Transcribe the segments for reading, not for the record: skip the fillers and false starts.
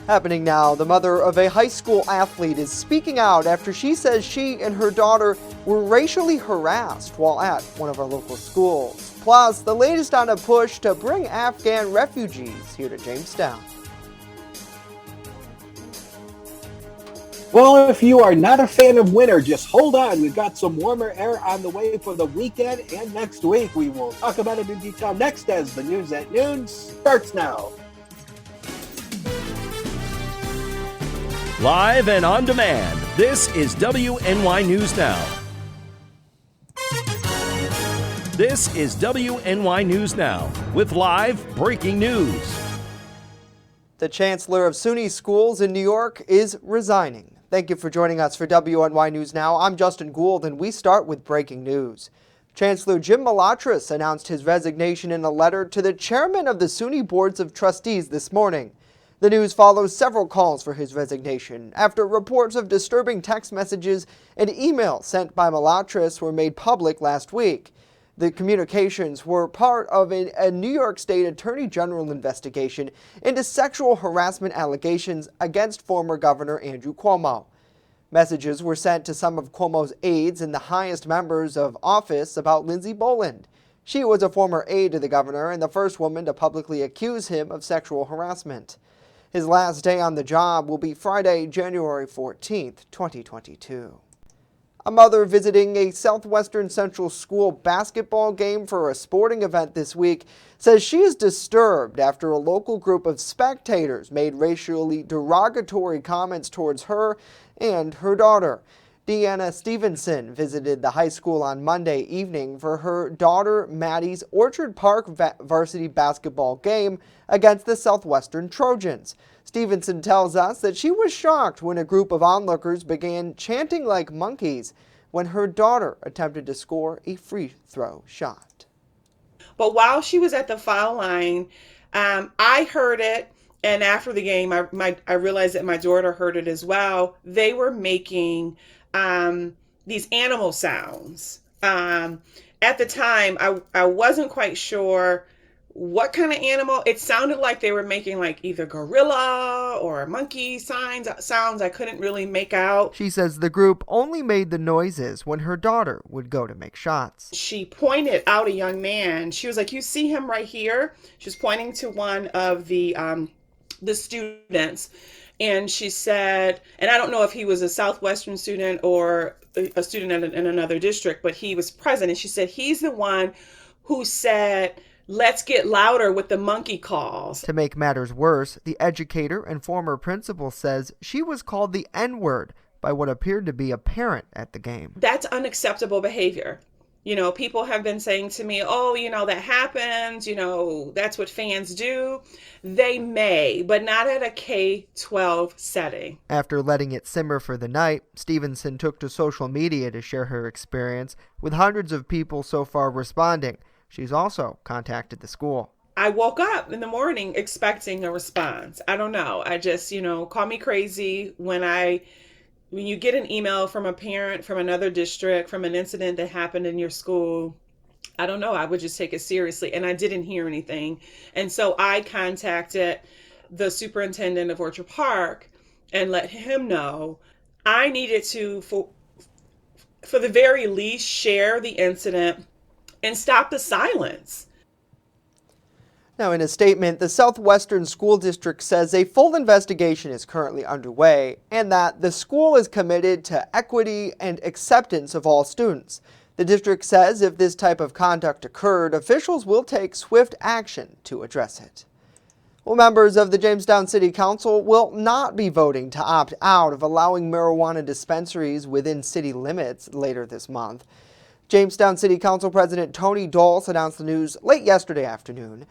Happening now, the mother of a high school athlete is speaking out after she says she and her daughter were racially harassed while at one of our local schools. Plus, the latest on a push to bring Afghan refugees here to Jamestown. Well, if you are not a fan of winter, just hold on. We've got some warmer air on the way for the weekend and next week. We will talk about it in detail next as the News at Noon starts now. Live and on demand, this is WNY News Now. This is WNY News Now with live breaking news. The chancellor of SUNY schools in New York is resigning. Thank you for joining us for WNY News Now. I'm Justin Gould, and we start with breaking news. Chancellor Jim Malatras announced his resignation in a letter to the chairman of the SUNY Boards of Trustees this morning. The news follows several calls for his resignation after reports of disturbing text messages and emails sent by Malatras were made public last week. The communications were part of a New York State Attorney General investigation into sexual harassment allegations against former Governor Andrew Cuomo. Messages were sent to some of Cuomo's aides and the highest members of office about Lindsey Boland. She was a former aide to the governor and the first woman to publicly accuse him of sexual harassment. His last day on the job will be Friday, January 14th, 2022. A mother visiting a Southwestern Central School basketball game for a sporting event this week says she is disturbed after a local group of spectators made racially derogatory comments towards her and her daughter. Deanna Stevenson visited the high school on Monday evening for her daughter Maddie's Orchard Park varsity basketball game against the Southwestern Trojans. Stevenson tells us that she was shocked when a group of onlookers began chanting like monkeys when her daughter attempted to score a free throw shot. But while she was at the foul line, I heard it. And after the game, I realized that my daughter heard it as well. They were making these animal sounds. At the time, I wasn't quite sure what kind of animal. It sounded like they were making like either gorilla or monkey sounds. I couldn't really make out. She says the group only made the noises when her daughter would go to make shots. She pointed out a young man. She was like, "You see him right here?" She was pointing to one of the students. And she said, and I don't know if he was a Southwestern student or a student in another district, but he was present. And she said, he's the one who said, "Let's get louder with the monkey calls." To make matters worse, the educator and former principal says she was called the N-word by what appeared to be a parent at the game. That's unacceptable behavior. You know, people have been saying to me, "Oh, that happens, that's what fans do." They may, but not at a K-12 setting. After letting it simmer for the night, Stevenson took to social media to share her experience, with hundreds of people so far responding. She's also contacted the school. I woke up in the morning expecting a response. I don't know. I just, call me crazy when you get an email from a parent from another district, from an incident that happened in your school. I don't know. I would just take it seriously. And I didn't hear anything. And so I contacted the superintendent of Orchard Park and let him know I needed to, for the very least, share the incident and stop the silence. Now, in a statement, the Southwestern School District says a full investigation is currently underway and that the school is committed to equity and acceptance of all students. The district says if this type of conduct occurred, officials will take swift action to address it. Well, members of the Jamestown City Council will not be voting to opt out of allowing marijuana dispensaries within city limits later this month. Jamestown City Council President Tony Dulce announced the news late yesterday afternoon.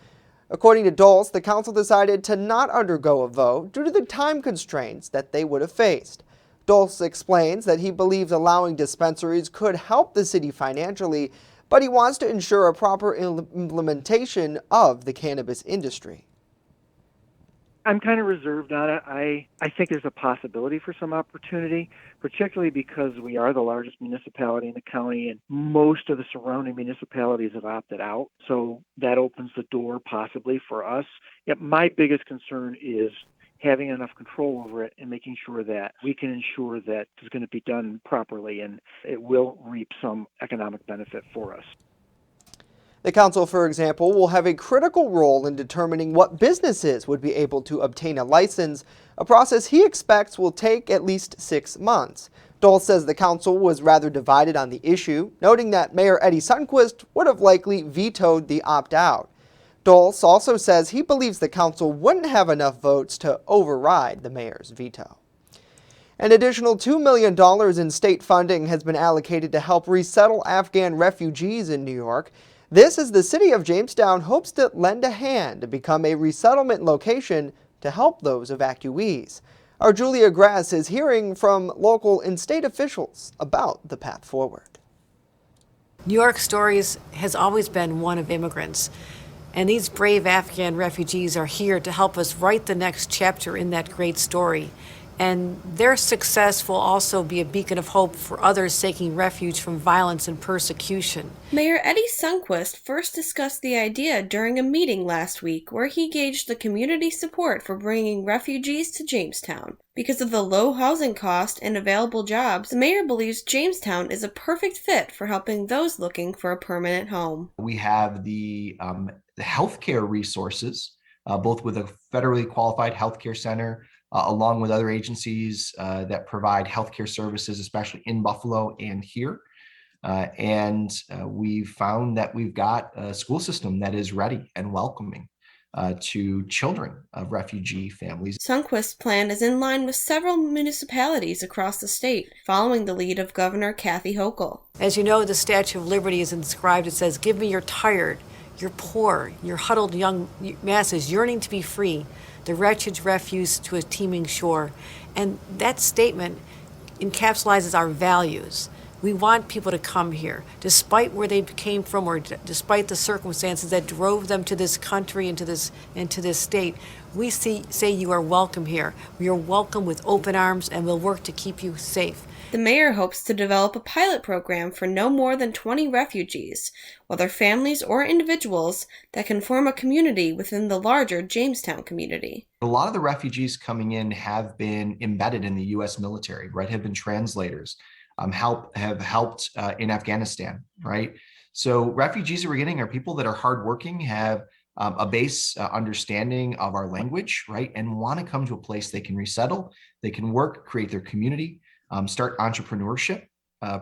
According to Dulce, the council decided to not undergo a vote due to the time constraints that they would have faced. Dulce explains that he believes allowing dispensaries could help the city financially, but he wants to ensure a proper implementation of the cannabis industry. I'm kind of reserved on it. I think there's a possibility for some opportunity, particularly because we are the largest municipality in the county and most of the surrounding municipalities have opted out. So that opens the door possibly for us. Yet my biggest concern is having enough control over it and making sure that we can ensure that it's going to be done properly and it will reap some economic benefit for us. The council, for example, will have a critical role in determining what businesses would be able to obtain a license, a process he expects will take at least 6 months. Dole says the council was rather divided on the issue, noting that Mayor Eddie Sundquist would have likely vetoed the opt-out. Dole also says he believes the council wouldn't have enough votes to override the mayor's veto. An additional $2 million in state funding has been allocated to help resettle Afghan refugees in New York. This as the city of Jamestown hopes to lend a hand to become a resettlement location to help those evacuees. Our Julia Grass is hearing from local and state officials about the path forward. New York Stories has always been one of immigrants, and these brave Afghan refugees are here to help us write the next chapter in that great story. And their success will also be a beacon of hope for others seeking refuge from violence and persecution. Mayor Eddie Sundquist first discussed the idea during a meeting last week where he gauged the community support for bringing refugees to Jamestown. Because of the low housing cost and available jobs, the mayor believes Jamestown is a perfect fit for helping those looking for a permanent home. We have the healthcare resources, both with a federally qualified healthcare center, along with other agencies that provide healthcare services, especially in Buffalo and here. We've found that we've got a school system that is ready and welcoming to children of refugee families. Sundquist's plan is in line with several municipalities across the state, following the lead of Governor Kathy Hochul. As you know, the Statue of Liberty is inscribed. It says, "Give me your tired, your poor, your huddled young masses yearning to be free, the wretched refuse to a teeming shore." And that statement encapsulates our values. We want people to come here, despite where they came from or despite the circumstances that drove them to this country and to this state. We say you are welcome here. We are welcome with open arms, and we'll work to keep you safe. The mayor hopes to develop a pilot program for no more than 20 refugees, whether families or individuals, that can form a community within the larger Jamestown community. A lot of the refugees coming in have been embedded in the U.S. military, right? Have been translators, have helped in Afghanistan, right? So refugees that we're getting are people that are hardworking, have a base understanding of our language, right? And want to come to a place they can resettle, they can work, create their community, start entrepreneurship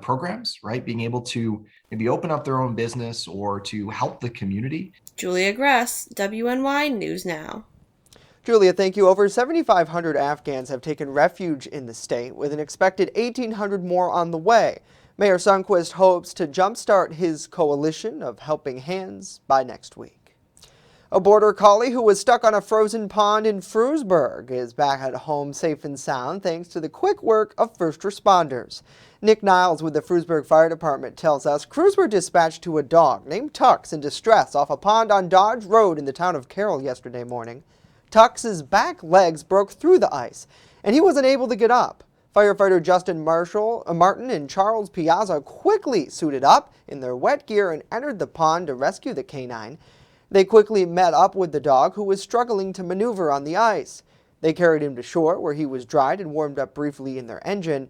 programs, right? Being able to maybe open up their own business or to help the community. Julia Gress, WNY News Now. Julia, thank you. Over 7,500 Afghans have taken refuge in the state, with an expected 1,800 more on the way. Mayor Sundquist hopes to jumpstart his coalition of helping hands by next week. A border collie who was stuck on a frozen pond in Frewsburg is back at home safe and sound thanks to the quick work of first responders. Nick Niles with the Frewsburg Fire Department tells us crews were dispatched to a dog named Tux in distress off a pond on Dodge Road in the town of Carroll yesterday morning. Tux's back legs broke through the ice, and he wasn't able to get up. Firefighter Justin Martin and Charles Piazza quickly suited up in their wet gear and entered the pond to rescue the canine. They quickly met up with the dog, who was struggling to maneuver on the ice. They carried him to shore, where he was dried and warmed up briefly in their engine.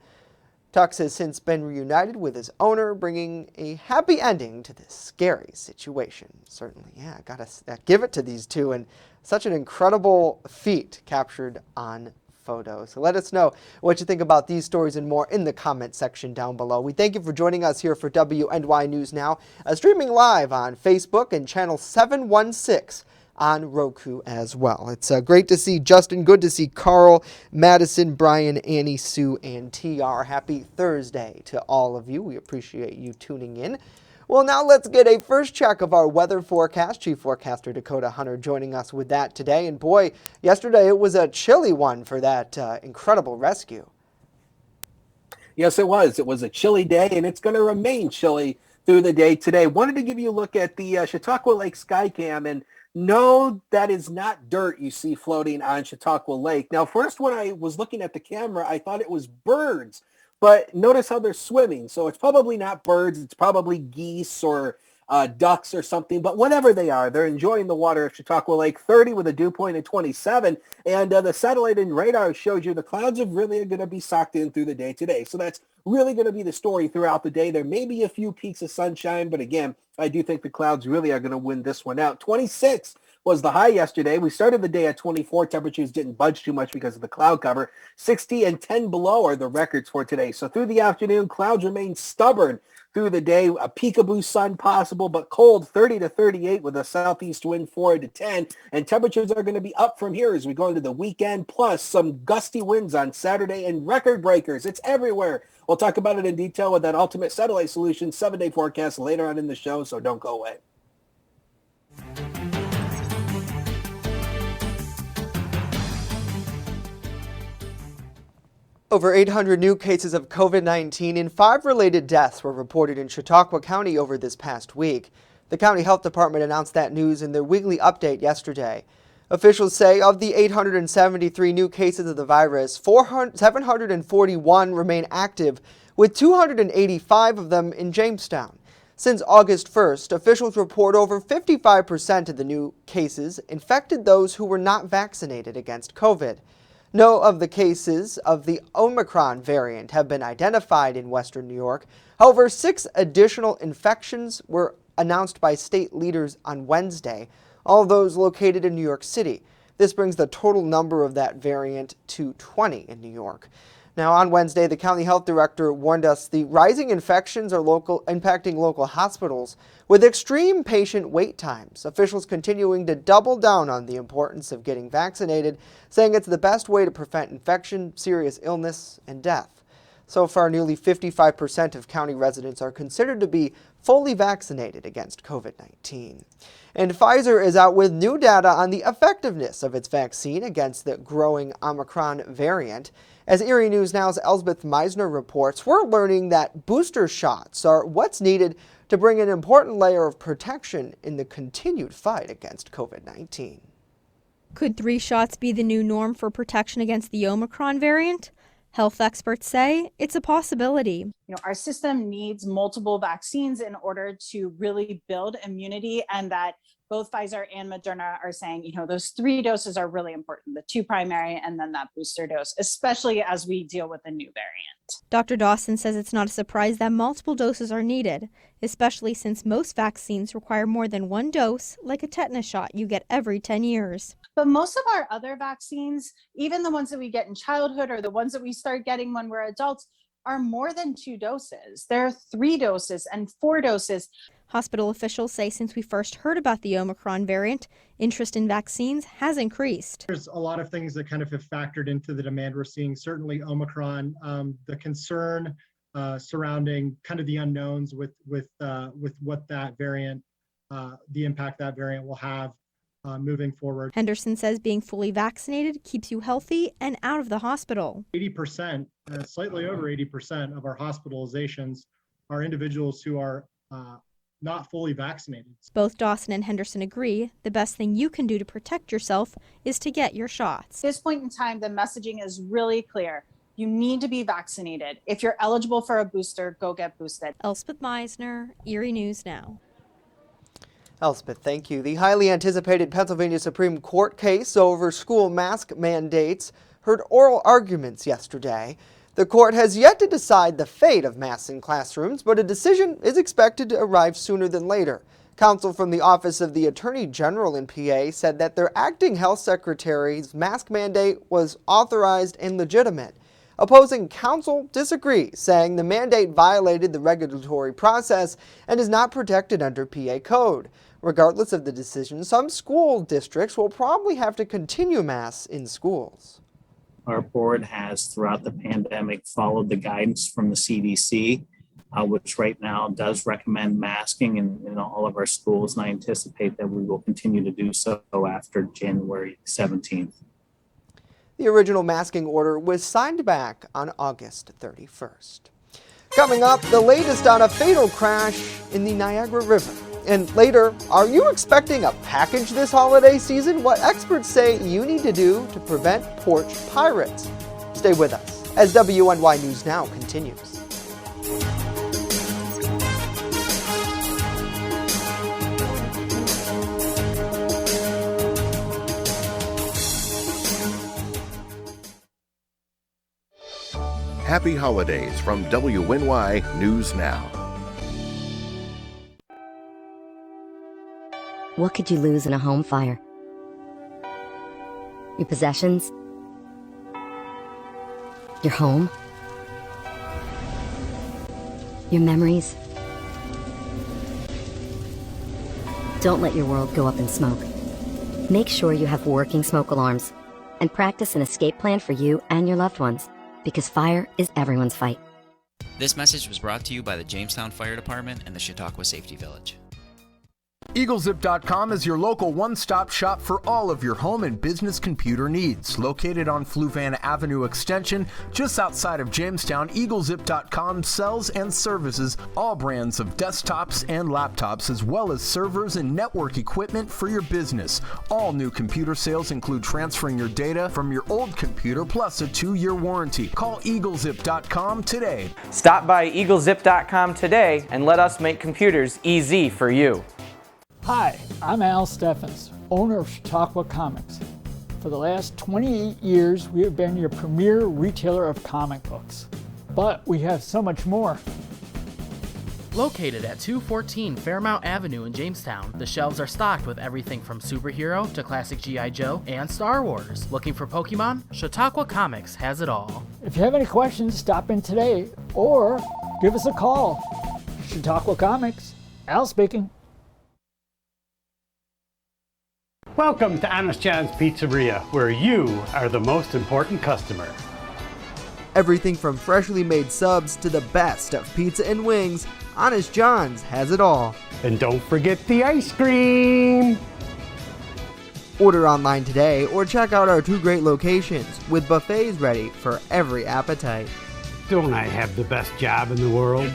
Tux has since been reunited with his owner, bringing a happy ending to this scary situation. Certainly, yeah, gotta give it to these two, and such an incredible feat captured on photo. So let us know what you think about these stories and more in the comment section down below. We thank you for joining us here for WNY News Now, streaming live on Facebook and channel 716 on Roku as well. It's great to see Justin, good to see Carl, Madison, Brian, Annie, Sue, and TR. Happy Thursday to all of you. We appreciate you tuning in. Well, now let's get a first check of our weather forecast. Chief Forecaster Dakota Hunter joining us with that today. And boy, yesterday it was a chilly one for that incredible rescue. Yes, it was. It was a chilly day, and it's going to remain chilly through the day today. Wanted to give you a look at the Chautauqua Lake Skycam, and no, that is not dirt you see floating on Chautauqua Lake. Now, first when I was looking at the camera, I thought it was birds. But notice how they're swimming. So it's probably not birds. It's probably geese or ducks or something, but whatever they are, they're enjoying the water of Chautauqua Lake. 30 with a dew point at 27, and the satellite and radar showed you the clouds are really going to be socked in through the day today. So that's really going to be the story throughout the day. There may be a few peaks of sunshine, but again, I do think the clouds really are going to win this one out. 26 was the high yesterday. We started the day at 24. Temperatures didn't budge too much because of the cloud cover. 60 and 10 below are the records for today. So through the afternoon, clouds remain stubborn through the day. A peekaboo sun possible, but cold, 30 to 38 with a southeast wind 4 to 10. And temperatures are going to be up from here as we go into the weekend, plus some gusty winds on Saturday and record breakers. It's everywhere. We'll talk about it in detail with that Ultimate Satellite Solutions 7-day forecast later on in the show, so don't go away. Over 800 new cases of COVID-19 and 5 related deaths were reported in Chautauqua County over this past week. The County Health Department announced that news in their weekly update yesterday. Officials say of the 873 new cases of the virus, 741 remain active, with 285 of them in Jamestown. Since August 1st, officials report over 55% of the new cases infected those who were not vaccinated against COVID. No of the cases of the Omicron variant have been identified in Western New York. However, 6 additional infections were announced by state leaders on Wednesday, all of those located in New York City. This brings the total number of that variant to 20 in New York. Now, on Wednesday, the county health director warned us the rising infections are impacting local hospitals with extreme patient wait times. Officials continuing to double down on the importance of getting vaccinated, saying it's the best way to prevent infection, serious illness, and death. So far, nearly 55% of county residents are considered to be fully vaccinated against COVID-19. And Pfizer is out with new data on the effectiveness of its vaccine against the growing Omicron variant. As Erie News Now's Elspeth Meisner reports, we're learning that booster shots are what's needed to bring an important layer of protection in the continued fight against COVID-19. Could 3 shots be the new norm for protection against the Omicron variant? Health experts say it's a possibility. Our system needs multiple vaccines in order to really build immunity, and that both Pfizer and Moderna are saying, those 3 doses are really important, the 2 primary and then that booster dose, especially as we deal with the new variant. Dr. Dawson says it's not a surprise that multiple doses are needed, especially since most vaccines require more than 1 dose, like a tetanus shot you get every 10 years. But most of our other vaccines, even the ones that we get in childhood or the ones that we start getting when we're adults, are more than 2 doses. There are 3 doses and 4 doses. Hospital officials say since we first heard about the Omicron variant, interest in vaccines has increased. There's a lot of things that kind of have factored into the demand we're seeing. Certainly Omicron, the concern surrounding kind of the unknowns with what that variant, the impact that variant will have moving forward. Henderson says being fully vaccinated keeps you healthy and out of the hospital. 80%, slightly over 80% of our hospitalizations are individuals who are not fully vaccinated. Both Dawson and Henderson agree the best thing you can do to protect yourself is to get your shots. At this point in time, the messaging is really clear. You need to be vaccinated. If you're eligible for a booster, go get boosted. Elspeth Meisner, Erie News Now. Elspeth, thank you. The highly anticipated Pennsylvania Supreme Court case over school mask mandates heard oral arguments yesterday. The court has yet to decide the fate of masks in classrooms, but a decision is expected to arrive sooner than later. Counsel from the Office of the Attorney General in PA said that their acting health secretary's mask mandate was authorized and legitimate. Opposing counsel disagrees, saying the mandate violated the regulatory process and is not protected under PA code. Regardless of the decision, some school districts will probably have to continue masks in schools. Our board has, throughout the pandemic, followed the guidance from the CDC, which right now does recommend masking in all of our schools, and I anticipate that we will continue to do so after January 17th. The original masking order was signed back on August 31st. Coming up, the latest on a fatal crash in the Niagara River. And later, are you expecting a package this holiday season? What experts say you need to do to prevent porch pirates. Stay with us as WNY News Now continues. happy holidays from WNY News Now. What could you lose in a home fire? Your possessions? Your home? Your memories? Don't let your world go up in smoke. Make sure you have working smoke alarms and practice an escape plan for you and your loved ones, because fire is everyone's fight. This message was brought to you by the Jamestown Fire Department and the Chautauqua Safety Village. EagleZip.com is your local one-stop shop for all of your home and business computer needs. Located on Fluvan Avenue Extension, just outside of Jamestown, EagleZip.com sells and services all brands of desktops and laptops, as well as servers and network equipment for your business. All new computer sales include transferring your data from your old computer, plus a 2-year warranty. Call EagleZip.com today. Stop by EagleZip.com today and let us make computers easy for you. Hi, I'm Al Steffens, owner of Chautauqua Comics. For the last 28 years, we have been your premier retailer of comic books. But we have so much more. Located at 214 Fairmount Avenue in Jamestown, the shelves are stocked with everything from superhero to classic G.I. Joe and Star Wars. Looking for Pokemon? Chautauqua Comics has it all. If you have any questions, stop in today or give us a call. Chautauqua Comics, Al speaking. Welcome to Honest John's Pizzeria, where you are the most important customer. Everything from freshly made subs to the best of pizza and wings, Honest John's has it all. And don't forget the ice cream! Order online today or check out our 2 great locations with buffets ready for every appetite. Don't I have the best job in the world?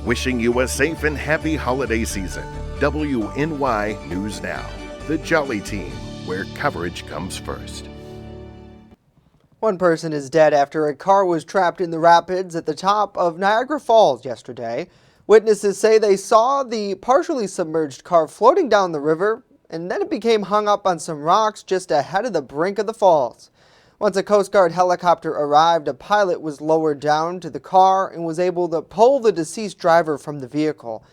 Wishing you a safe and happy holiday season. WNY News Now, the Jolly Team, where coverage comes first. One person is dead after a car was trapped in the rapids at the top of Niagara Falls yesterday. Witnesses say they saw the partially submerged car floating down the river, and then it became hung up on some rocks just ahead of the brink of the falls. Once a Coast Guard helicopter arrived, a pilot was lowered down to the car and was able to pull the deceased driver from the vehicle.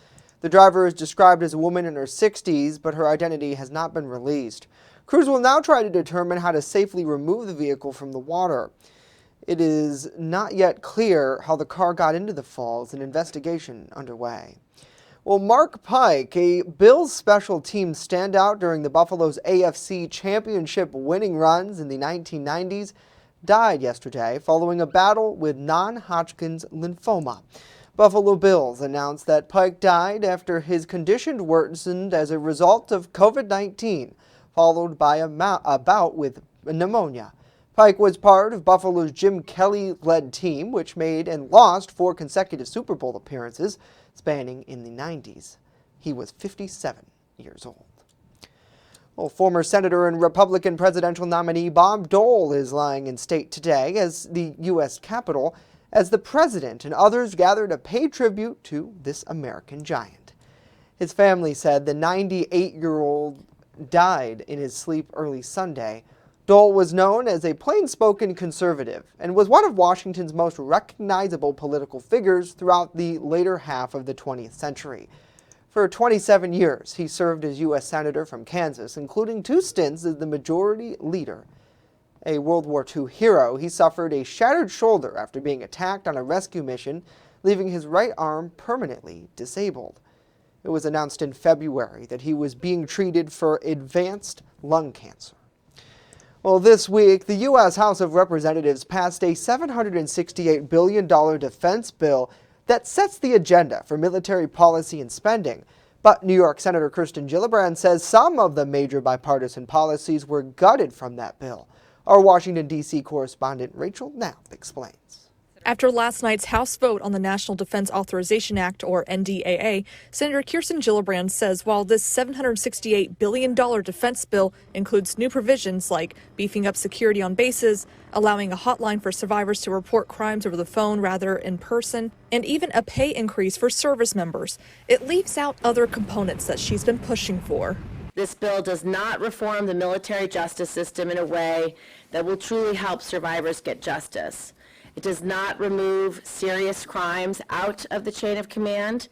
The driver is described as a woman in her 60s, but her identity has not been released. Crews will now try to determine how to safely remove the vehicle from the water. It is not yet clear how the car got into the falls, an investigation underway. Well, Mark Pike, a Bills special teams standout during the Buffalo's AFC championship winning runs in the 1990s, died yesterday following a battle with non-Hodgkin's lymphoma. Buffalo Bills announced that Pike died after his condition worsened as a result of COVID-19, followed by a bout with pneumonia. Pike was part of Buffalo's Jim Kelly-led team, which made and lost 4 consecutive Super Bowl appearances, spanning in the 90s. He was 57 years old. Well, former Senator and Republican presidential nominee Bob Dole is lying in state today as the U.S. Capitol as the president and others gather to pay tribute to this American giant. His family said the 98-year-old died in his sleep early Sunday. Dole was known as a plain-spoken conservative and was one of Washington's most recognizable political figures throughout the later half of the 20th century. For 27 years, he served as U.S. Senator from Kansas, including 2 stints as the majority leader. A World War II hero, he suffered a shattered shoulder after being attacked on a rescue mission, leaving his right arm permanently disabled. It was announced in February that he was being treated for advanced lung cancer. Well, this week, the U.S. House of Representatives passed a $768 billion defense bill that sets the agenda for military policy and spending. But New York Senator Kirsten Gillibrand says some of the major bipartisan policies were gutted from that bill. Our Washington, D.C. correspondent Rachel Knapp explains. After last night's House vote on the National Defense Authorization Act, or NDAA, Senator Kirsten Gillibrand says while this $768 billion defense bill includes new provisions like beefing up security on bases, allowing a hotline for survivors to report crimes over the phone rather in person, and even a pay increase for service members, it leaves out other components that she's been pushing for. This bill does not reform the military justice system in a way that will truly help survivors get justice. It does not remove serious crimes out of the chain of command,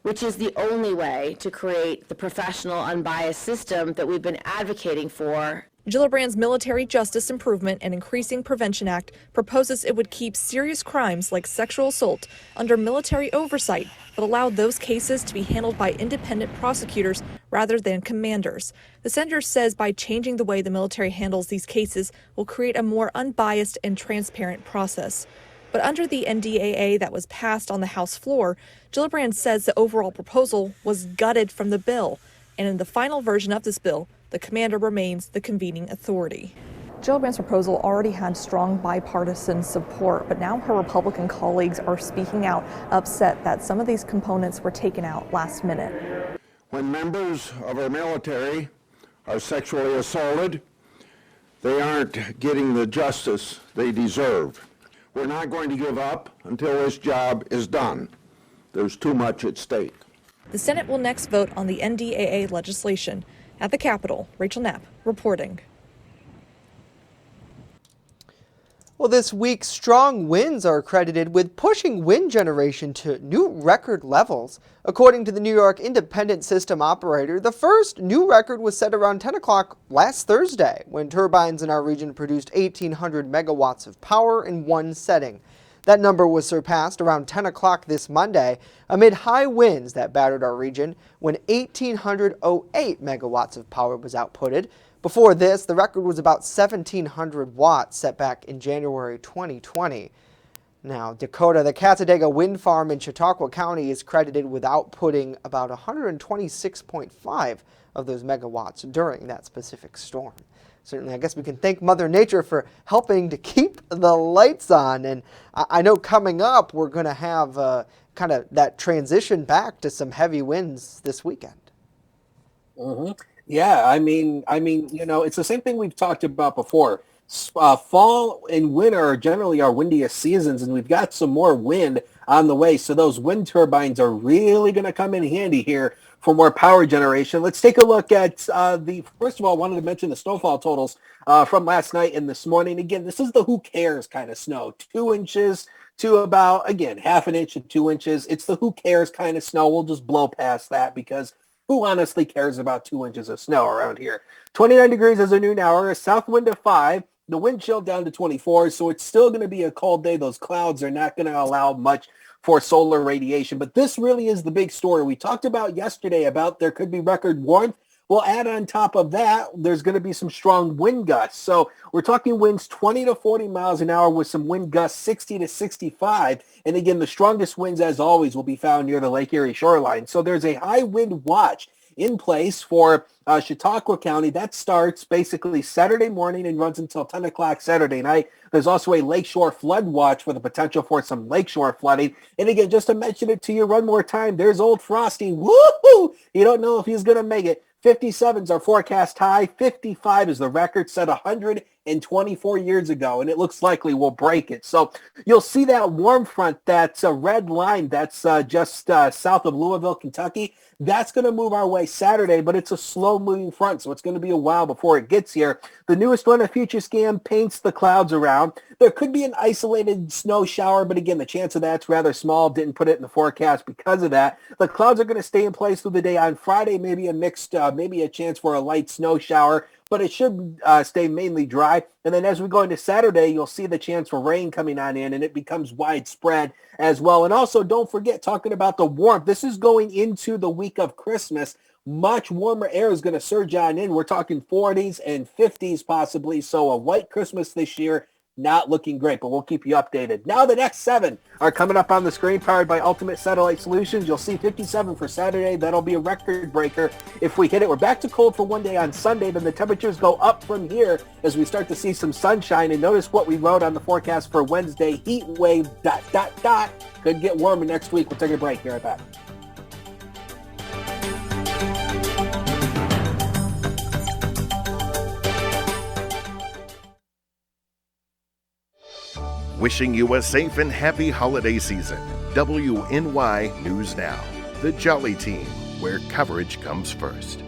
which is the only way to create the professional, unbiased system that we've been advocating for. Gillibrand's Military Justice Improvement and Increasing Prevention Act proposes it would keep serious crimes like sexual assault under military oversight, but allow those cases to be handled by independent prosecutors rather than commanders. The senator says by changing the way the military handles these cases will create a more unbiased and transparent process. But under the NDAA that was passed on the House floor, Gillibrand says the overall proposal was gutted from the bill, and in the final version of this bill, the commander remains the convening authority. Gillibrand's proposal already had strong bipartisan support, but now her Republican colleagues are speaking out, upset that some of these components were taken out last minute. When members of our military are sexually assaulted, they aren't getting the justice they deserve. We're not going to give up until this job is done. There's too much at stake. The Senate will next vote on the NDAA legislation. At the Capitol, Rachel Knapp reporting. Well, this week, strong winds are credited with pushing wind generation to new record levels. According to the New York Independent System Operator, the first new record was set around 10 o'clock last Thursday, when turbines in our region produced 1,800 megawatts of power in one setting. That number was surpassed around 10 o'clock this Monday amid high winds that battered our region when 1,808 megawatts of power was outputted. Before this, the record was about 1,700 watts set back in January 2020. Now, Dakota, the Cassadaga Wind Farm in Chautauqua County, is credited with outputting about 126.5 of those megawatts during that specific storm. Certainly, I guess we can thank Mother Nature for helping to keep the lights on. And I know coming up, we're going to have kind of that transition back to some heavy winds this weekend. Mm-hmm. Yeah, I mean, you know, it's the same thing we've talked about before. Fall and winter are generally our windiest seasons, and we've got some more wind on the way. So those wind turbines are really going to come in handy here for more power generation. Let's take a look at first of all, I wanted to mention the snowfall totals from last night and this morning. Again, this is the who cares kind of snow, 2 inches to about, again, half an inch to 2 inches. It's the who cares kind of snow. We'll just blow past that because who honestly cares about 2 inches of snow around here? 29 degrees as a noon hour, a south wind of 5, the wind chill down to 24, so it's still going to be a cold day. Those clouds are not going to allow much for solar radiation, but this really is the big story. We talked about yesterday about there could be record warmth. We'll add on top of that, there's going to be some strong wind gusts. So we're talking winds 20 to 40 miles an hour with some wind gusts 60 to 65. And again, the strongest winds, as always, will be found near the Lake Erie shoreline. So there's a high wind watch in place for Chautauqua County. That starts basically Saturday morning and runs until 10 o'clock Saturday night. There's also a lakeshore flood watch for the potential for some lakeshore flooding. And again, just to mention it to you one more time, there's old Frosty. Woohoo! You don't know if he's going to make it. 57's our forecast high. 55 is the record set 124 years ago, and it looks likely we'll break it. So you'll see that warm front, that's a red line that's just south of Louisville, Kentucky. That's going to move our way Saturday, but it's a slow-moving front, so it's going to be a while before it gets here. The newest one, a future scan, paints the clouds around. There could be an isolated snow shower, but again, the chance of that's rather small. Didn't put it in the forecast because of that. The clouds are going to stay in place through the day. On Friday, maybe a mixed, maybe a chance for a light snow shower, but it should stay mainly dry. And then as we go into Saturday, you'll see the chance for rain coming on in, and it becomes widespread as well. And also, don't forget, talking about the warmth, this is going into the week of Christmas. Much warmer air is going to surge on in. We're talking 40s and 50s possibly. So a white Christmas this year, not looking great, but we'll keep you updated. Now the next 7 are coming up on the screen, powered by Ultimate Satellite Solutions. You'll see 57 for Saturday. That'll be a record breaker if we hit it. We're back to cold for one day on Sunday, then the temperatures go up from here as we start to see some sunshine. And notice what we wrote on the forecast for Wednesday, heat wave, ... Could get warmer next week. We'll take a break. Here right back. Wishing you a safe and happy holiday season. WNY News Now, the Jolly Team, where coverage comes first.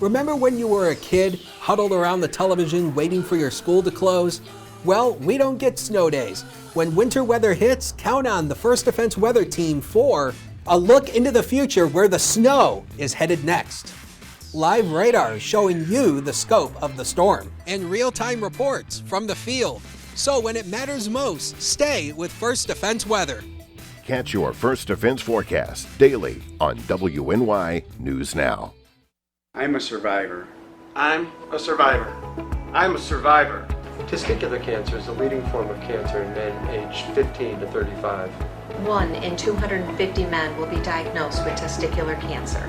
Remember when you were a kid, huddled around the television waiting for your school to close? Well, we don't get snow days. When winter weather hits, count on the First Defense Weather Team for a look into the future where the snow is headed next. Live radar showing you the scope of the storm, and real-time reports from the field. So when it matters most, stay with First Defense Weather. Catch your First Defense forecast daily on WNY News Now. I'm a survivor. I'm a survivor. I'm a survivor. Testicular cancer is the leading form of cancer in men aged 15 to 35. 1 in 250 men will be diagnosed with testicular cancer.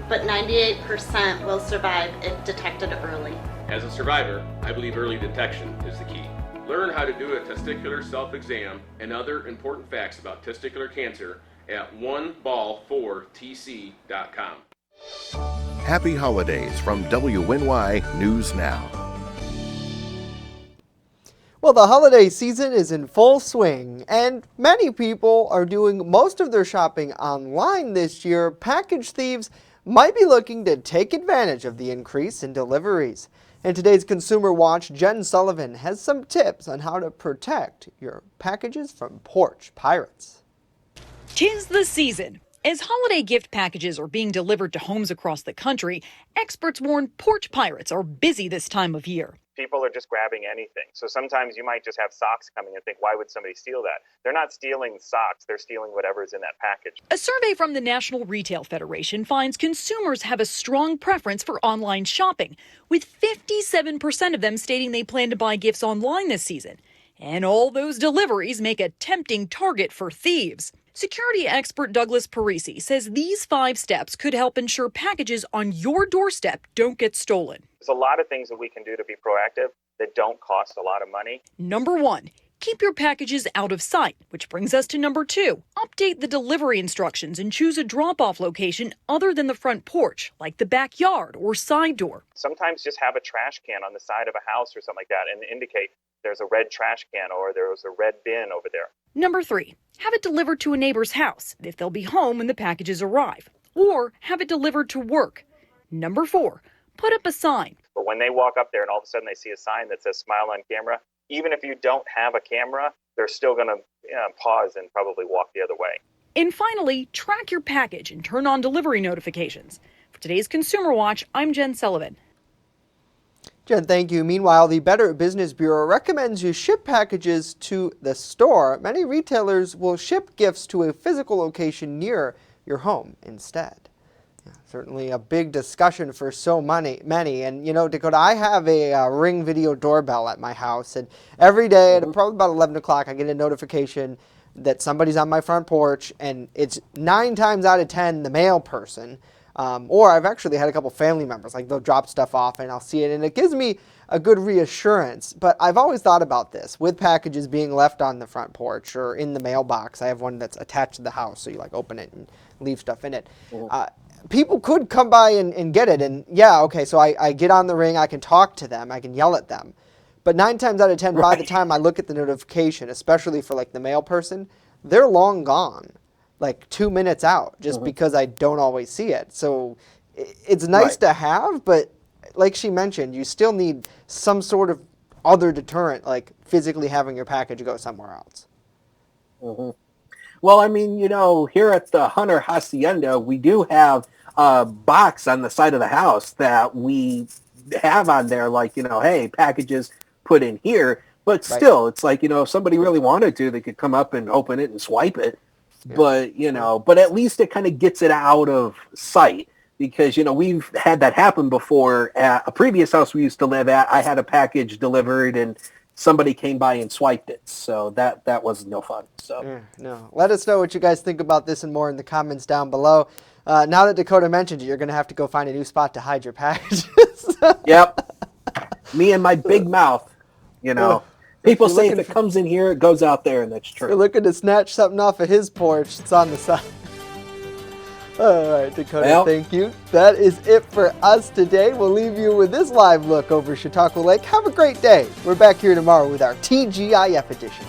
But 98% will survive if detected early. As a survivor, I believe early detection is the key. Learn how to do a testicular self-exam and other important facts about testicular cancer at oneball4tc.com. Happy holidays from WNY News Now. Well, the holiday season is in full swing, and many people are doing most of their shopping online this year. Package thieves might be looking to take advantage of the increase in deliveries. In today's Consumer Watch, Jen Sullivan has some tips on how to protect your packages from porch pirates. 'Tis the season. As holiday gift packages are being delivered to homes across the country, experts warn porch pirates are busy this time of year. People are just grabbing anything. So sometimes you might just have socks coming and think, why would somebody steal that? They're not stealing socks, they're stealing whatever's in that package. A survey from the National Retail Federation finds consumers have a strong preference for online shopping, with 57% of them stating they plan to buy gifts online this season. And all those deliveries make a tempting target for thieves. Security expert Douglas Parisi says these 5 steps could help ensure packages on your doorstep don't get stolen. There's a lot of things that we can do to be proactive that don't cost a lot of money. Number 1, keep your packages out of sight, which brings us to number 2. Update the delivery instructions and choose a drop-off location other than the front porch, like the backyard or side door. Sometimes just have a trash can on the side of a house or something like that and indicate there's a red trash can or there's a red bin over there. Number 3, have it delivered to a neighbor's house if they'll be home when the packages arrive, or have it delivered to work. Number 4, put up a sign. But when they walk up there and all of a sudden they see a sign that says smile on camera, even if you don't have a camera, they're still going to pause and probably walk the other way. And finally, track your package and turn on delivery notifications. For today's Consumer Watch, I'm Jen Sullivan. Jen, thank you. Meanwhile, the Better Business Bureau recommends you ship packages to the store. Many retailers will ship gifts to a physical location near your home instead. Yeah, certainly a big discussion for so many. And, you know, Dakota, I have a Ring video doorbell at my house, and every day at probably about 11 o'clock, I get a notification that somebody's on my front porch, and it's 9 times out of 10 the mail person. Or I've actually had a couple family members, like they'll drop stuff off and I'll see it, and it gives me a good reassurance. But I've always thought about this with packages being left on the front porch or in the mailbox. I have one that's attached to the house, so you like open it and leave stuff in it. People could come by and get it, and yeah, okay, so I get on the Ring, I can talk to them, I can yell at them. But 9 times out of 10, by the time I look at the notification, especially for like the mail person, they're long gone. Like 2 minutes out, just because I don't always see it. So it's nice to have, but like she mentioned, you still need some sort of other deterrent, like physically having your package go somewhere else. Well, I mean, you know, here at the Hunter Hacienda, we do have a box on the side of the house that we have on there, like, you know, hey, packages put in here. But still, it's like, you know, if somebody really wanted to, they could come up and open it and swipe it. Yeah. But, you know, but at least it kind of gets it out of sight because, you know, we've had that happen before at a previous house we used to live at. I had a package delivered and somebody came by and swiped it. So that was no fun. So no. Let us know what you guys think about this and more in the comments down below. Now that Dakota mentioned it, you're going to have to go find a new spot to hide your packages. Yep. Me and my big mouth, you know. People say if it comes in here, it goes out there, and that's true. You're looking to snatch something off of his porch. It's on the side. All right, Dakota, thank you. That is it for us today. We'll leave you with this live look over Chautauqua Lake. Have a great day. We're back here tomorrow with our TGIF edition.